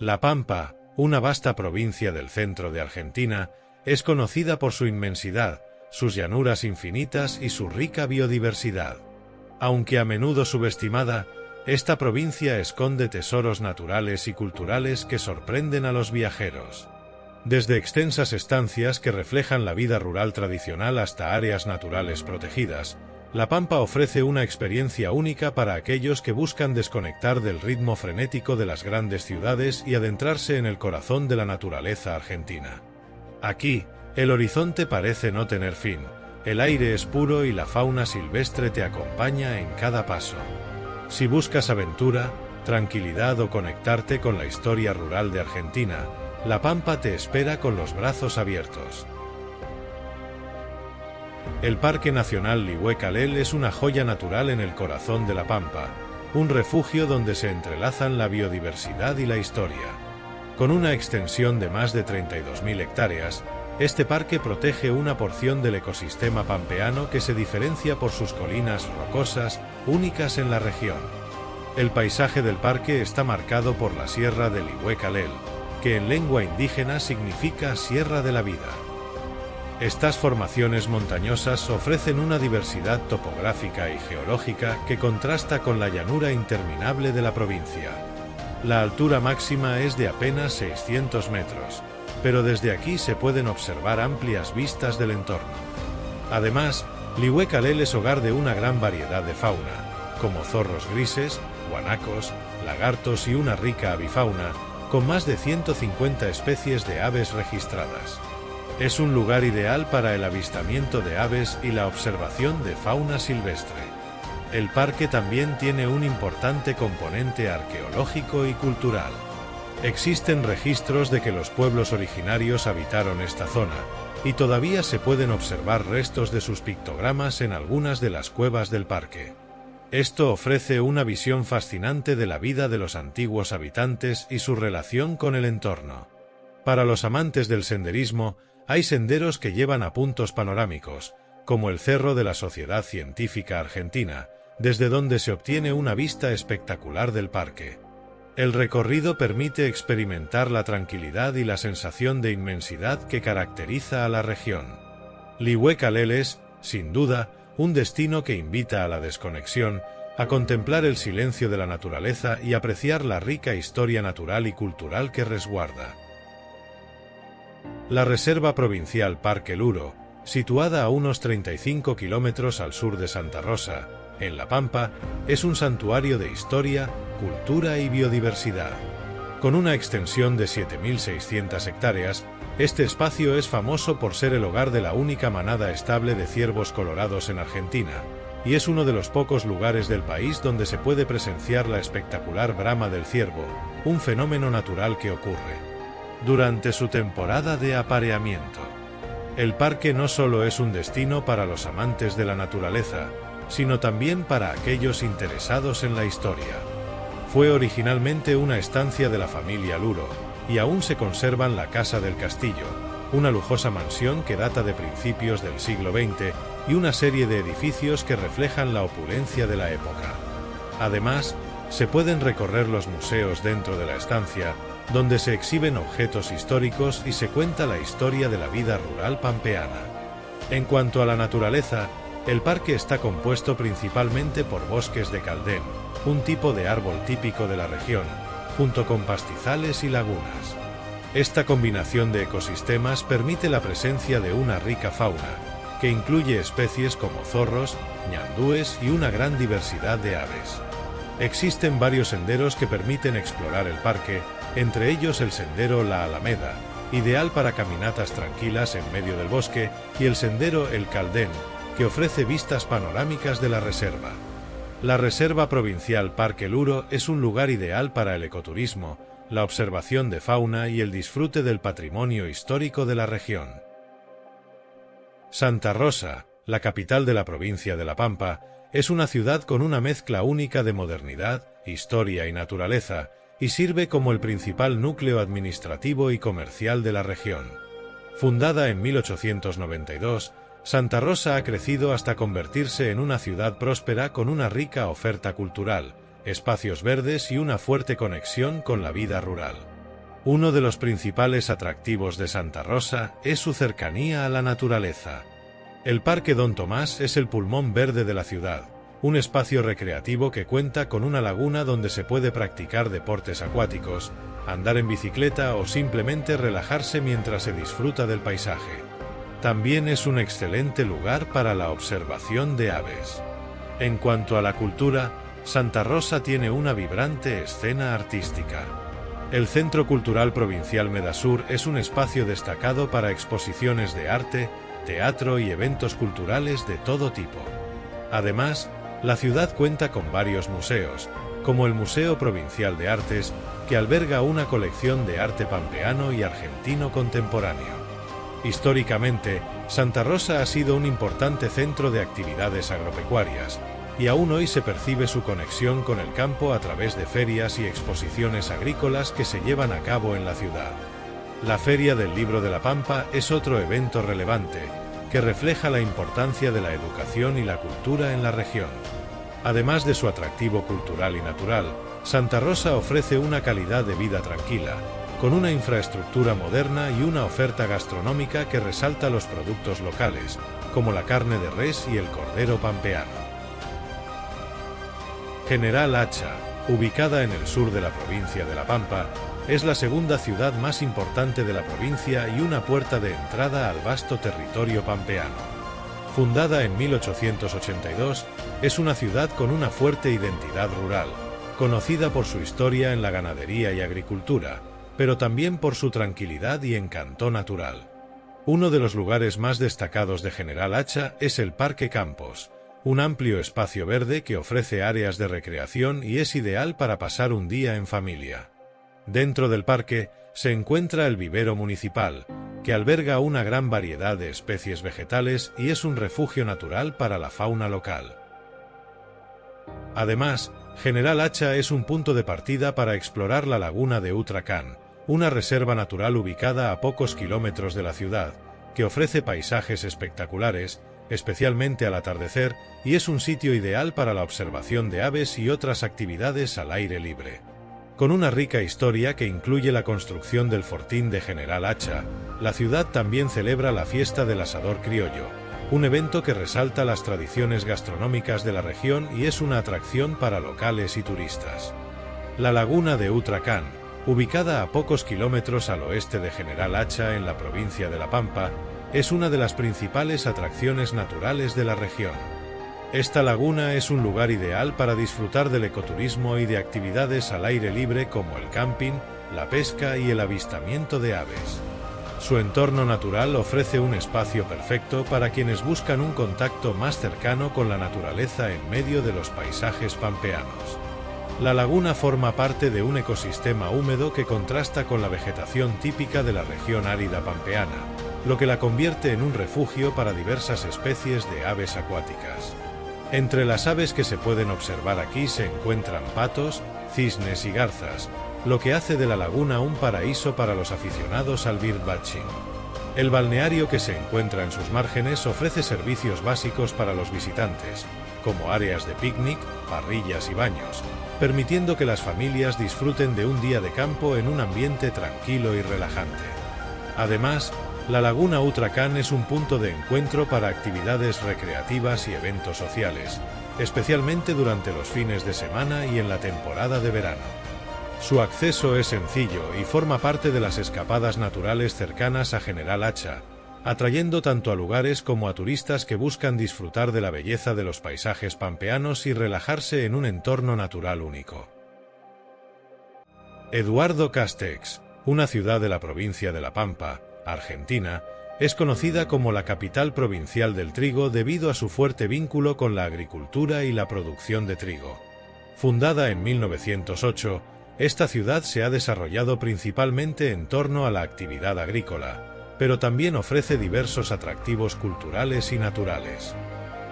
La Pampa, una vasta provincia del centro de Argentina, es conocida por su inmensidad, sus llanuras infinitas y su rica biodiversidad. Aunque a menudo subestimada, esta provincia esconde tesoros naturales y culturales que sorprenden a los viajeros. Desde extensas estancias que reflejan la vida rural tradicional hasta áreas naturales protegidas, La Pampa ofrece una experiencia única para aquellos que buscan desconectar del ritmo frenético de las grandes ciudades y adentrarse en el corazón de la naturaleza argentina. Aquí, el horizonte parece no tener fin, el aire es puro y la fauna silvestre te acompaña en cada paso. Si buscas aventura, tranquilidad o conectarte con la historia rural de Argentina, La Pampa te espera con los brazos abiertos. El Parque Nacional Lihue-Calel es una joya natural en el corazón de La Pampa, un refugio donde se entrelazan la biodiversidad y la historia. Con una extensión de más de 32.000 hectáreas, este parque protege una porción del ecosistema pampeano que se diferencia por sus colinas rocosas, únicas en la región. El paisaje del parque está marcado por la Sierra de Lihue-Calel, que en lengua indígena significa Sierra de la Vida. Estas formaciones montañosas ofrecen una diversidad topográfica y geológica que contrasta con la llanura interminable de la provincia. La altura máxima es de apenas 600 metros, pero desde aquí se pueden observar amplias vistas del entorno. Además, Lihue-Calel es hogar de una gran variedad de fauna, como zorros grises, guanacos, lagartos y una rica avifauna, con más de 150 especies de aves registradas. Es un lugar ideal para el avistamiento de aves y la observación de fauna silvestre. El parque también tiene un importante componente arqueológico y cultural. Existen registros de que los pueblos originarios habitaron esta zona, y todavía se pueden observar restos de sus pictogramas en algunas de las cuevas del parque. Esto ofrece una visión fascinante de la vida de los antiguos habitantes y su relación con el entorno. Para los amantes del senderismo, hay senderos que llevan a puntos panorámicos, como el Cerro de la Sociedad Científica Argentina, desde donde se obtiene una vista espectacular del parque. El recorrido permite experimentar la tranquilidad y la sensación de inmensidad que caracteriza a la región. Lihue-Calel es, sin duda, un destino que invita a la desconexión, a contemplar el silencio de la naturaleza y apreciar la rica historia natural y cultural que resguarda. La Reserva Provincial Parque Luro, situada a unos 35 kilómetros al sur de Santa Rosa, en La Pampa, es un santuario de historia, cultura y biodiversidad. Con una extensión de 7.600 hectáreas, este espacio es famoso por ser el hogar de la única manada estable de ciervos colorados en Argentina, y es uno de los pocos lugares del país donde se puede presenciar la espectacular brama del ciervo, un fenómeno natural que ocurre durante su temporada de apareamiento. El parque no solo es un destino para los amantes de la naturaleza, sino también para aquellos interesados en la historia. Fue originalmente una estancia de la familia Luro, y aún se conservan la Casa del Castillo, una lujosa mansión que data de principios del siglo XX, y una serie de edificios que reflejan la opulencia de la época. Además, se pueden recorrer los museos dentro de la estancia, donde se exhiben objetos históricos y se cuenta la historia de la vida rural pampeana. En cuanto a la naturaleza, el parque está compuesto principalmente por bosques de caldén, un tipo de árbol típico de la región, junto con pastizales y lagunas. Esta combinación de ecosistemas permite la presencia de una rica fauna, que incluye especies como zorros, ñandúes y una gran diversidad de aves. Existen varios senderos que permiten explorar el parque, entre ellos el sendero La Alameda, ideal para caminatas tranquilas en medio del bosque, y el sendero El Caldén, que ofrece vistas panorámicas de la reserva. La Reserva Provincial Parque Luro es un lugar ideal para el ecoturismo, la observación de fauna y el disfrute del patrimonio histórico de la región. Santa Rosa, la capital de la provincia de La Pampa, es una ciudad con una mezcla única de modernidad, historia y naturaleza, y sirve como el principal núcleo administrativo y comercial de la región. Fundada en 1892, Santa Rosa ha crecido hasta convertirse en una ciudad próspera con una rica oferta cultural, espacios verdes y una fuerte conexión con la vida rural. Uno de los principales atractivos de Santa Rosa es su cercanía a la naturaleza. El Parque Don Tomás es el pulmón verde de la ciudad, un espacio recreativo que cuenta con una laguna donde se puede practicar deportes acuáticos, andar en bicicleta o simplemente relajarse mientras se disfruta del paisaje. También es un excelente lugar para la observación de aves. En cuanto a la cultura, Santa Rosa tiene una vibrante escena artística. El Centro Cultural Provincial Medasur es un espacio destacado para exposiciones de arte, teatro y eventos culturales de todo tipo. Además, la ciudad cuenta con varios museos, como el Museo Provincial de Artes, que alberga una colección de arte pampeano y argentino contemporáneo. Históricamente, Santa Rosa ha sido un importante centro de actividades agropecuarias, y aún hoy se percibe su conexión con el campo a través de ferias y exposiciones agrícolas que se llevan a cabo en la ciudad. La Feria del Libro de la Pampa es otro evento relevante, que refleja la importancia de la educación y la cultura en la región. Además de su atractivo cultural y natural, Santa Rosa ofrece una calidad de vida tranquila, con una infraestructura moderna y una oferta gastronómica que resalta los productos locales, como la carne de res y el cordero pampeano. General Hacha, ubicada en el sur de la provincia de La Pampa, es la segunda ciudad más importante de la provincia y una puerta de entrada al vasto territorio pampeano. Fundada en 1882, es una ciudad con una fuerte identidad rural, conocida por su historia en la ganadería y agricultura, pero también por su tranquilidad y encanto natural. Uno de los lugares más destacados de General Hacha es el Parque Campos, un amplio espacio verde que ofrece áreas de recreación y es ideal para pasar un día en familia. Dentro del parque se encuentra el vivero municipal, que alberga una gran variedad de especies vegetales y es un refugio natural para la fauna local. Además, General Hacha es un punto de partida para explorar la laguna de Utracán, una reserva natural ubicada a pocos kilómetros de la ciudad, que ofrece paisajes espectaculares, especialmente al atardecer, y es un sitio ideal para la observación de aves y otras actividades al aire libre. Con una rica historia que incluye la construcción del fortín de General Hacha, la ciudad también celebra la fiesta del asador criollo, un evento que resalta las tradiciones gastronómicas de la región y es una atracción para locales y turistas. La laguna de Utracán, ubicada a pocos kilómetros al oeste de General Hacha en la provincia de La Pampa, es una de las principales atracciones naturales de la región. Esta laguna es un lugar ideal para disfrutar del ecoturismo y de actividades al aire libre como el camping, la pesca y el avistamiento de aves. Su entorno natural ofrece un espacio perfecto para quienes buscan un contacto más cercano con la naturaleza en medio de los paisajes pampeanos. La laguna forma parte de un ecosistema húmedo que contrasta con la vegetación típica de la región árida pampeana, lo que la convierte en un refugio para diversas especies de aves acuáticas. Entre las aves que se pueden observar aquí se encuentran patos, cisnes y garzas, lo que hace de la laguna un paraíso para los aficionados al birdwatching. El balneario que se encuentra en sus márgenes ofrece servicios básicos para los visitantes, como áreas de picnic, parrillas y baños, permitiendo que las familias disfruten de un día de campo en un ambiente tranquilo y relajante. Además, la laguna Utracán es un punto de encuentro para actividades recreativas y eventos sociales, especialmente durante los fines de semana y en la temporada de verano. Su acceso es sencillo y forma parte de las escapadas naturales cercanas a General Hacha, atrayendo tanto a lugares como a turistas que buscan disfrutar de la belleza de los paisajes pampeanos y relajarse en un entorno natural único. Eduardo Castex, una ciudad de la provincia de La Pampa, Argentina, es conocida como la capital provincial del trigo debido a su fuerte vínculo con la agricultura y la producción de trigo. Fundada en 1908, esta ciudad se ha desarrollado principalmente en torno a la actividad agrícola, pero también ofrece diversos atractivos culturales y naturales.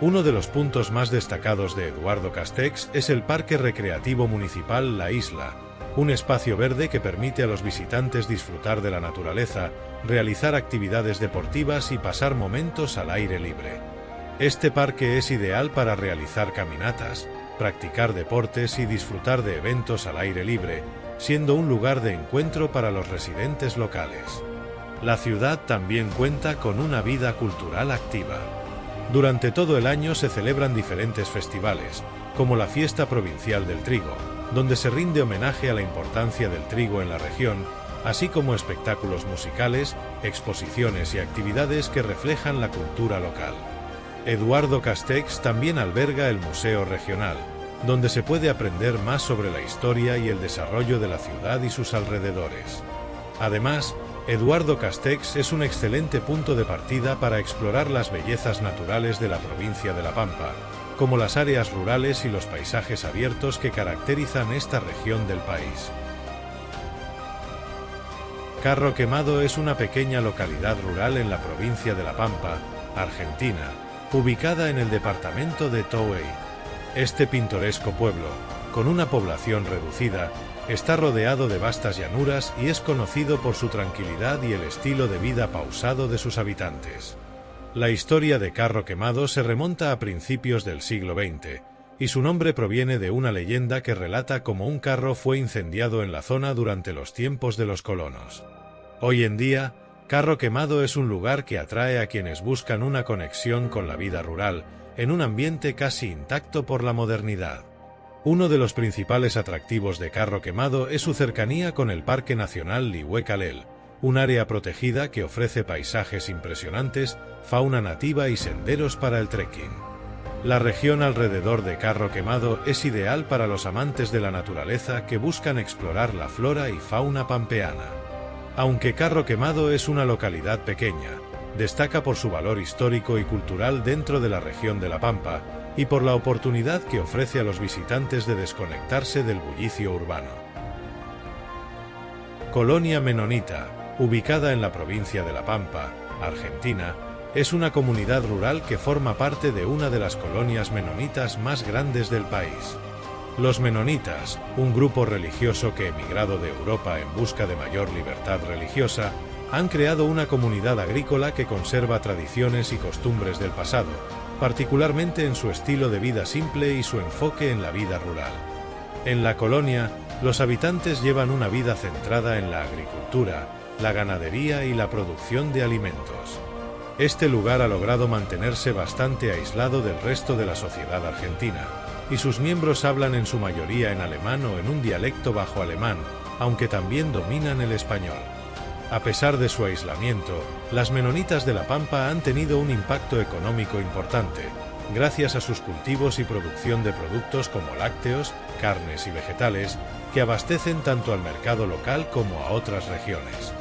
Uno de los puntos más destacados de Eduardo Castex es el Parque Recreativo Municipal La Isla, un espacio verde que permite a los visitantes disfrutar de la naturaleza, realizar actividades deportivas y pasar momentos al aire libre. Este parque es ideal para realizar caminatas, practicar deportes y disfrutar de eventos al aire libre, siendo un lugar de encuentro para los residentes locales. La ciudad también cuenta con una vida cultural activa. Durante todo el año se celebran diferentes festivales, como la Fiesta Provincial del Trigo, donde se rinde homenaje a la importancia del trigo en la región, así como espectáculos musicales, exposiciones y actividades que reflejan la cultura local. Eduardo Castex también alberga el Museo Regional, donde se puede aprender más sobre la historia y el desarrollo de la ciudad y sus alrededores. Además, Eduardo Castex es un excelente punto de partida para explorar las bellezas naturales de la provincia de La Pampa, como las áreas rurales y los paisajes abiertos que caracterizan esta región del país. Carro Quemado es una pequeña localidad rural en la provincia de La Pampa, Argentina, ubicada en el departamento de Towey. Este pintoresco pueblo, con una población reducida, está rodeado de vastas llanuras y es conocido por su tranquilidad y el estilo de vida pausado de sus habitantes. La historia de Carro Quemado se remonta a principios del siglo XX, y su nombre proviene de una leyenda que relata cómo un carro fue incendiado en la zona durante los tiempos de los colonos. Hoy en día, Carro Quemado es un lugar que atrae a quienes buscan una conexión con la vida rural, en un ambiente casi intacto por la modernidad. Uno de los principales atractivos de Carro Quemado es su cercanía con el Parque Nacional Lihue-Calel, un área protegida que ofrece paisajes impresionantes, fauna nativa y senderos para el trekking. La región alrededor de Carro Quemado es ideal para los amantes de la naturaleza que buscan explorar la flora y fauna pampeana. Aunque Carro Quemado es una localidad pequeña, destaca por su valor histórico y cultural dentro de la región de La Pampa y por la oportunidad que ofrece a los visitantes de desconectarse del bullicio urbano. Colonia Menonita, ubicada en la provincia de La Pampa, Argentina, es una comunidad rural que forma parte de una de las colonias menonitas más grandes del país. Los menonitas, un grupo religioso que emigrado de Europa en busca de mayor libertad religiosa, han creado una comunidad agrícola que conserva tradiciones y costumbres del pasado, particularmente en su estilo de vida simple y su enfoque en la vida rural. En la colonia, los habitantes llevan una vida centrada en la agricultura, la ganadería y la producción de alimentos. Este lugar ha logrado mantenerse bastante aislado del resto de la sociedad argentina, y sus miembros hablan en su mayoría en alemán o en un dialecto bajo alemán, aunque también dominan el español. A pesar de su aislamiento, las menonitas de La Pampa han tenido un impacto económico importante, gracias a sus cultivos y producción de productos como lácteos, carnes y vegetales, que abastecen tanto al mercado local como a otras regiones.